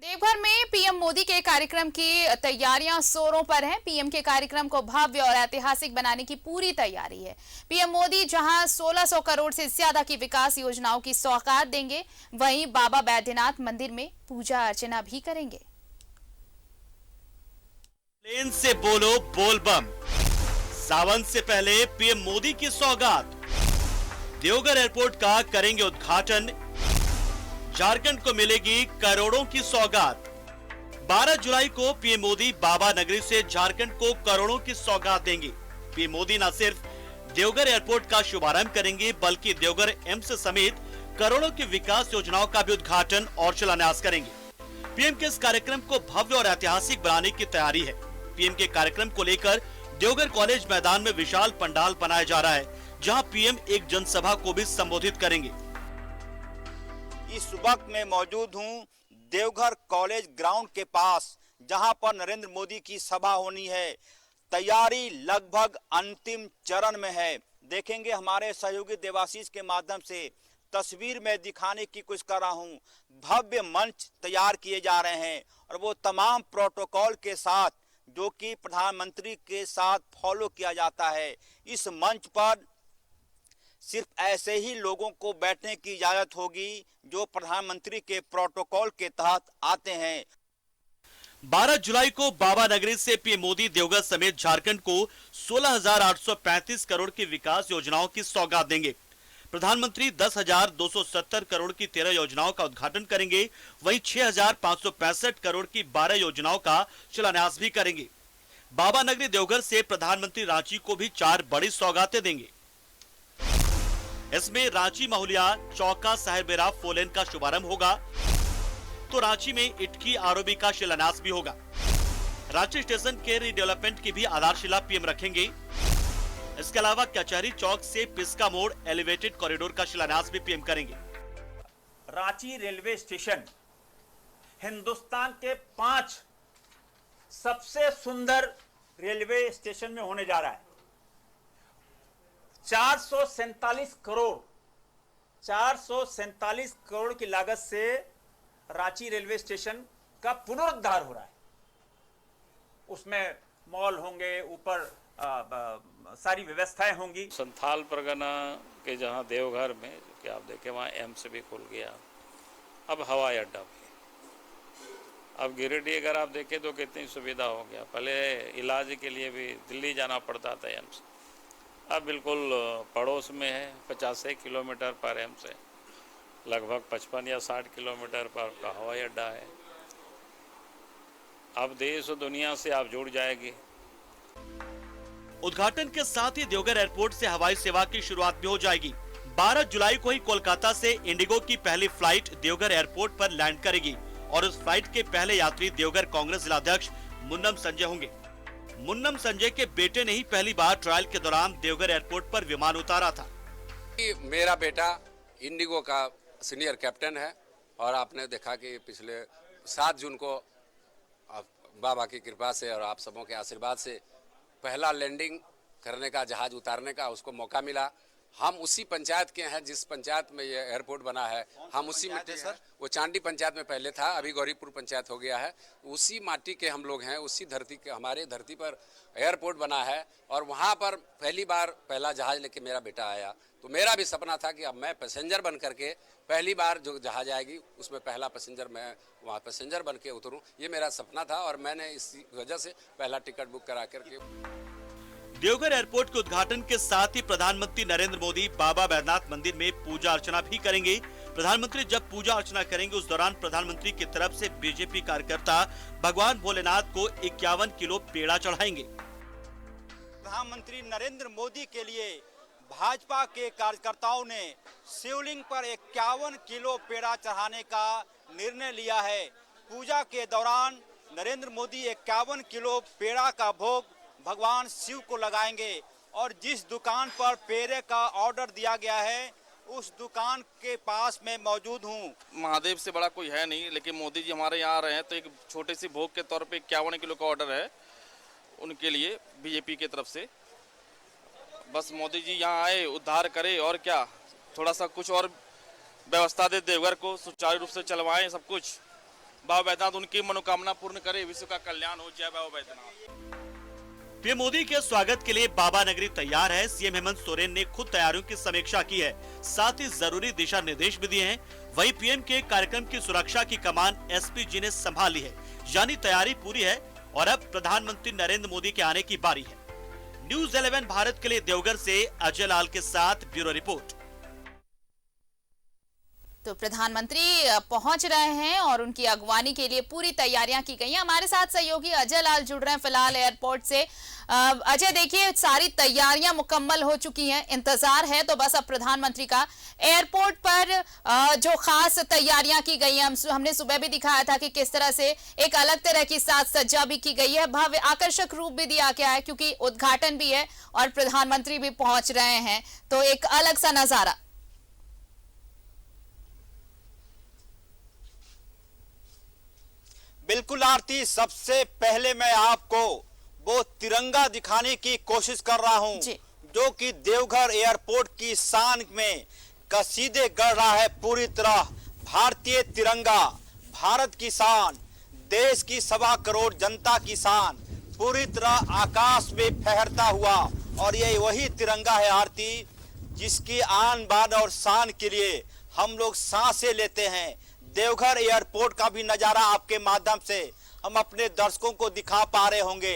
देवघर में पीएम मोदी के कार्यक्रम की तैयारियां जोरों पर हैं। पीएम के कार्यक्रम को भव्य और ऐतिहासिक बनाने की पूरी तैयारी है। पीएम मोदी जहां 1600 करोड़ से ज्यादा की विकास योजनाओं की सौगात देंगे, वहीं बाबा बैद्यनाथ मंदिर में पूजा अर्चना भी करेंगे। प्लेन से बोलो बोल बम। सावन से पहले पीएम मोदी की सौगात। देवघर एयरपोर्ट का करेंगे उद्घाटन। झारखंड को मिलेगी करोड़ों की सौगात। 12 जुलाई को पीएम मोदी बाबा नगरी से झारखंड को करोड़ों की सौगात देंगे। पीएम मोदी न सिर्फ देवघर एयरपोर्ट का शुभारंभ करेंगे, बल्कि देवघर एम्स समेत करोड़ों की विकास योजनाओं का भी उद्घाटन और शिलान्यास करेंगे। पीएम के इस कार्यक्रम को भव्य और ऐतिहासिक बनाने की तैयारी है। पीएम के कार्यक्रम को लेकर देवघर कॉलेज मैदान में विशाल पंडाल बनाया जा रहा है, जहां पीएम एक जनसभा को भी संबोधित करेंगे। इस वक्त मैं मौजूद हूं देवघर कॉलेज ग्राउंड के पास, जहां पर नरेंद्र मोदी की सभा होनी है। तैयारी लगभग अंतिम चरण में है। देखेंगे हमारे सहयोगी देवाशीष के माध्यम से तस्वीर में दिखाने की कोशिश कर रहा हूं। भव्य मंच तैयार किए जा रहे हैं और वो तमाम प्रोटोकॉल के साथ जो कि प्रधानमंत्री के साथ फॉलो किया जाता है। इस मंच पर सिर्फ ऐसे ही लोगों को बैठने की इजाजत होगी जो प्रधानमंत्री के प्रोटोकॉल के तहत आते हैं। 12 जुलाई को बाबा नगरी से पीएम मोदी देवघर समेत झारखंड को 16,835 करोड़ की विकास योजनाओं की सौगात देंगे। प्रधानमंत्री 10,270 करोड़ की 13 योजनाओं का उद्घाटन करेंगे। वहीं 6,565 करोड़ की 12 योजनाओं का शिलान्यास भी करेंगे। बाबा नगरी देवघर से प्रधानमंत्री रांची को भी 4 बड़ी सौगातें देंगे। इसमें रांची महुलिया चौका साहेबेरा फोलेन का शुभारंभ होगा, तो रांची में इटकी आरओबी का शिलान्यास भी होगा। रांची स्टेशन के रीडेवलपमेंट की भी आधारशिला पीएम रखेंगे। इसके अलावा कचहरी चौक से पिस्का मोड़ एलिवेटेड कॉरिडोर का शिलान्यास भी पीएम करेंगे। रांची रेलवे स्टेशन हिंदुस्तान के 5 सबसे सुंदर रेलवे स्टेशन में होने जा रहा है। 447 करोड़ की लागत से रांची रेलवे स्टेशन का पुनरुद्धार हो रहा है। उसमें मॉल होंगे, ऊपर सारी व्यवस्थाएं होंगी। संथाल परगना के जहां देवघर में कि आप देखें वहां एम्स भी खुल गया, अब हवाई अड्डा भी। अब गिरिडीह अगर आप देखें तो कितनी सुविधा हो गया। पहले इलाज के लिए भी दिल्ली जाना पड़ता था एम्स, अब बिल्कुल पड़ोस में है। 50 किलोमीटर पर एम्स है, लगभग 55 या 60 किलोमीटर पर का हवाई अड्डा है। अब देश और दुनिया से आप जुड़ जाएगी। उद्घाटन के साथ ही देवघर एयरपोर्ट से हवाई सेवा की शुरुआत भी हो जाएगी। 12 जुलाई को ही कोलकाता से इंडिगो की पहली फ्लाइट देवघर एयरपोर्ट पर लैंड करेगी और उस फ्लाइट के पहले यात्री देवघर कांग्रेस जिलाध्यक्ष मुन्नम संजय होंगे। मुन्नम संजय के बेटे ने ही पहली बार ट्रायल के दौरान देवघर एयरपोर्ट पर विमान उतारा था। मेरा बेटा इंडिगो का सीनियर कैप्टन है और आपने देखा कि पिछले 7 जून को बाबा की कृपा से और आप सबों के आशीर्वाद से पहला लैंडिंग करने का, जहाज उतारने का उसको मौका मिला। हम उसी पंचायत के हैं जिस पंचायत में ये एयरपोर्ट बना है। हम उसी में सर, वो चांडी पंचायत में पहले था, अभी गौरीपुर पंचायत हो गया है। उसी माटी के हम लोग हैं, उसी धरती के, हमारे धरती पर एयरपोर्ट बना है और वहाँ पर पहली बार पहला जहाज लेके मेरा बेटा आया। तो मेरा भी सपना था कि अब मैं पैसेंजर बन करके पहली बार जो जहाज आएगी उसमें पहला पैसेंजर मैं वहाँ पैसेंजर बन के उतरूँ। ये मेरा सपना था और मैंने इसी वजह से पहला टिकट बुक करा करके। देवघर एयरपोर्ट के उद्घाटन के साथ ही प्रधानमंत्री नरेंद्र मोदी बाबा बैद्यनाथ मंदिर में पूजा अर्चना भी करेंगे। प्रधानमंत्री जब पूजा अर्चना करेंगे, उस दौरान प्रधानमंत्री की तरफ से बीजेपी कार्यकर्ता भगवान भोलेनाथ को 51 किलो पेड़ा चढ़ाएंगे। प्रधानमंत्री नरेंद्र मोदी के लिए भाजपा के कार्यकर्ताओं ने शिवलिंग पर 51 किलो पेड़ा चढ़ाने का निर्णय लिया है। पूजा के दौरान नरेंद्र मोदी 51 किलो पेड़ा का भोग भगवान शिव को लगाएंगे और जिस दुकान पर पेड़े का ऑर्डर दिया गया है उस दुकान के पास मैं मौजूद हूं। महादेव से बड़ा कोई है नहीं, लेकिन मोदी जी हमारे यहाँ आ रहे हैं तो एक छोटे सी भोग के तौर पे 51 किलो का ऑर्डर है उनके लिए बीजेपी की तरफ से। बस मोदी जी यहाँ आए, उद्धार करे और क्या, थोड़ा सा कुछ और व्यवस्था दे, देवघर को सुचारू रूप से चलवाएं सब कुछ। बाबा बैद्यनाथ उनकी मनोकामना पूर्ण करे, विश्व का कल्याण हो। जय बाबा बैद्यनाथ। पीएम मोदी के स्वागत के लिए बाबा नगरी तैयार है। सीएम हेमंत सोरेन ने खुद तैयारियों की समीक्षा की है, साथ ही जरूरी दिशा निर्देश भी दिए हैं। वहीं पीएम के कार्यक्रम की सुरक्षा की कमान एसपी जी ने संभाली है, यानी तैयारी पूरी है और अब प्रधानमंत्री नरेंद्र मोदी के आने की बारी है। न्यूज़ 11 भारत के लिए देवघर से अजय लाल के साथ ब्यूरो रिपोर्ट। तो प्रधानमंत्री पहुंच रहे हैं और उनकी अगवानी के लिए पूरी तैयारियां की गई हैं। हमारे साथ सहयोगी अजय लाल जुड़ रहे हैं फिलहाल एयरपोर्ट से। अजय, देखिए सारी तैयारियां मुकम्मल हो चुकी हैं, इंतजार है तो बस अब प्रधानमंत्री का। एयरपोर्ट पर जो खास तैयारियां की गई हैं, हमने सुबह भी दिखाया था कि किस तरह से एक अलग तरह की साज सज्जा भी की गई है, भव्य आकर्षक रूप भी दिया गया है क्योंकि उद्घाटन भी है और प्रधानमंत्री भी पहुंच रहे हैं, तो एक अलग सा नजारा। बिल्कुल आरती, सबसे पहले मैं आपको वो तिरंगा दिखाने की कोशिश कर रहा हूं जो कि देवघर एयरपोर्ट की शान में कसीदे गढ़ रहा है। पूरी तरह भारतीय तिरंगा, भारत की शान, देश की 1.25 करोड़ जनता की शान, पूरी तरह आकाश में फहरता हुआ। और ये वही तिरंगा है आरती जिसकी आन बान और शान के लिए हम लोग सांसें लेते हैं। देवघर एयरपोर्ट का भी नजारा आपके माध्यम से हम अपने दर्शकों को दिखा पा रहे होंगे।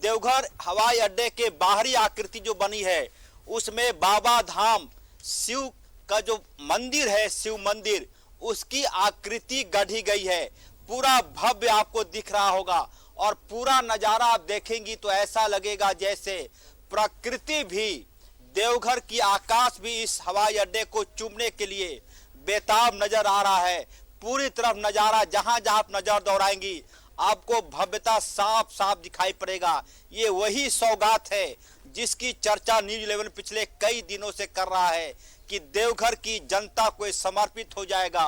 देवघर हवाई अड्डे के बाहरी आकृति जो बनी है उसमें बाबा धाम शिव का जो मंदिर है, शिव मंदिर, उसकी आकृति गढ़ी गई है। पूरा भव्य आपको दिख रहा होगा और पूरा नजारा आप देखेंगी तो ऐसा लगेगा जैसे प्रकृति भी, देवघर की आकाश भी इस हवाई अड्डे को चूमने के लिए बेताब नजर आ रहा है। पूरी तरफ नजारा, जहां जहां आप नजर दौड़ाएंगी आपको भव्यता साफ साफ दिखाई पड़ेगा। ये वही सौगात है जिसकी चर्चा न्यूज़ 11 पिछले कई दिनों से कर रहा है कि देवघर की जनता को समर्पित हो जाएगा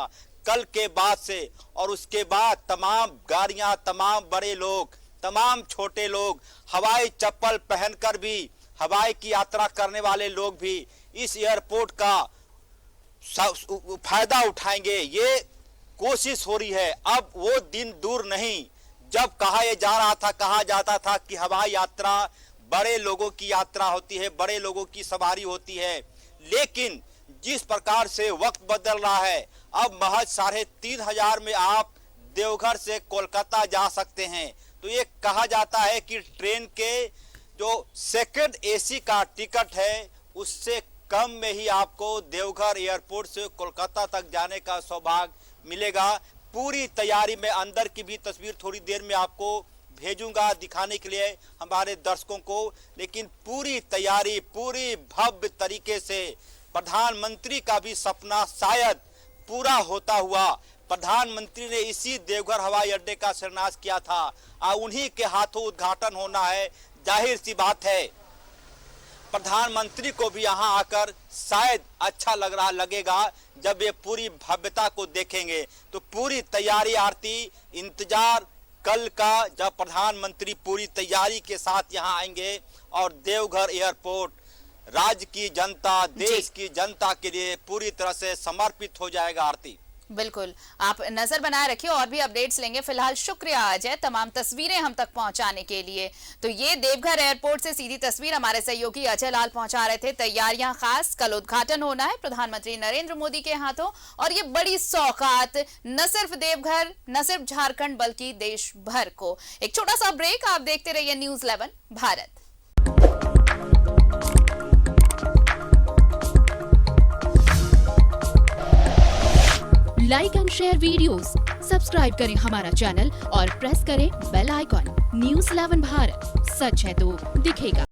कल के बाद से। और उसके बाद तमाम गाड़ियां, तमाम बड़े लोग, तमाम छोटे लोग, हवाई चप्पल पहनकर भी हवाई की यात्रा करने वाले लोग भी इस एयरपोर्ट का फायदा उठाएंगे। ये कोशिश हो रही है। अब वो दिन दूर नहीं जब कहा जाता था कि हवाई यात्रा बड़े लोगों की यात्रा होती है, बड़े लोगों की सवारी होती है। लेकिन जिस प्रकार से वक्त बदल रहा है, अब महज 3,500 में आप देवघर से कोलकाता जा सकते हैं। तो ये कहा जाता है कि ट्रेन के जो सेकंड एसी का टिकट है उससे कम में ही आपको देवघर एयरपोर्ट से कोलकाता तक जाने का सौभाग्य मिलेगा। पूरी तैयारी में अंदर की भी तस्वीर थोड़ी देर में आपको भेजूंगा दिखाने के लिए हमारे दर्शकों को। लेकिन पूरी तैयारी पूरी भव्य तरीके से, प्रधानमंत्री का भी सपना शायद पूरा होता हुआ। प्रधानमंत्री ने इसी देवघर हवाई अड्डे का शिलान्यास किया था और उन्हीं के हाथों उद्घाटन होना है। जाहिर सी बात है प्रधानमंत्री को भी यहां आकर शायद अच्छा लगेगा जब ये पूरी भव्यता को देखेंगे। तो पूरी तैयारी आरती, इंतजार कल का जब प्रधानमंत्री पूरी तैयारी के साथ यहां आएंगे और देवघर एयरपोर्ट राज्य की जनता, देश की जनता के लिए पूरी तरह से समर्पित हो जाएगा। आरती, बिल्कुल, आप नजर बनाए रखिए और भी अपडेट्स लेंगे। फिलहाल शुक्रिया अजय तमाम तस्वीरें हम तक पहुंचाने के लिए। तो ये देवघर एयरपोर्ट से सीधी तस्वीर हमारे सहयोगी अजय लाल पहुंचा रहे थे। तैयारियां खास, कल उद्घाटन होना है प्रधानमंत्री नरेंद्र मोदी के हाथों और ये बड़ी सौगात न सिर्फ देवघर, न सिर्फ झारखंड बल्कि देश भर को। एक छोटा सा ब्रेक, आप देखते रहिए news 11 Bharat. Like and share videos, subscribe करें हमारा चैनल और प्रेस करें बेल आइकॉन। न्यूज़ 11 भारत, सच है तो दिखेगा।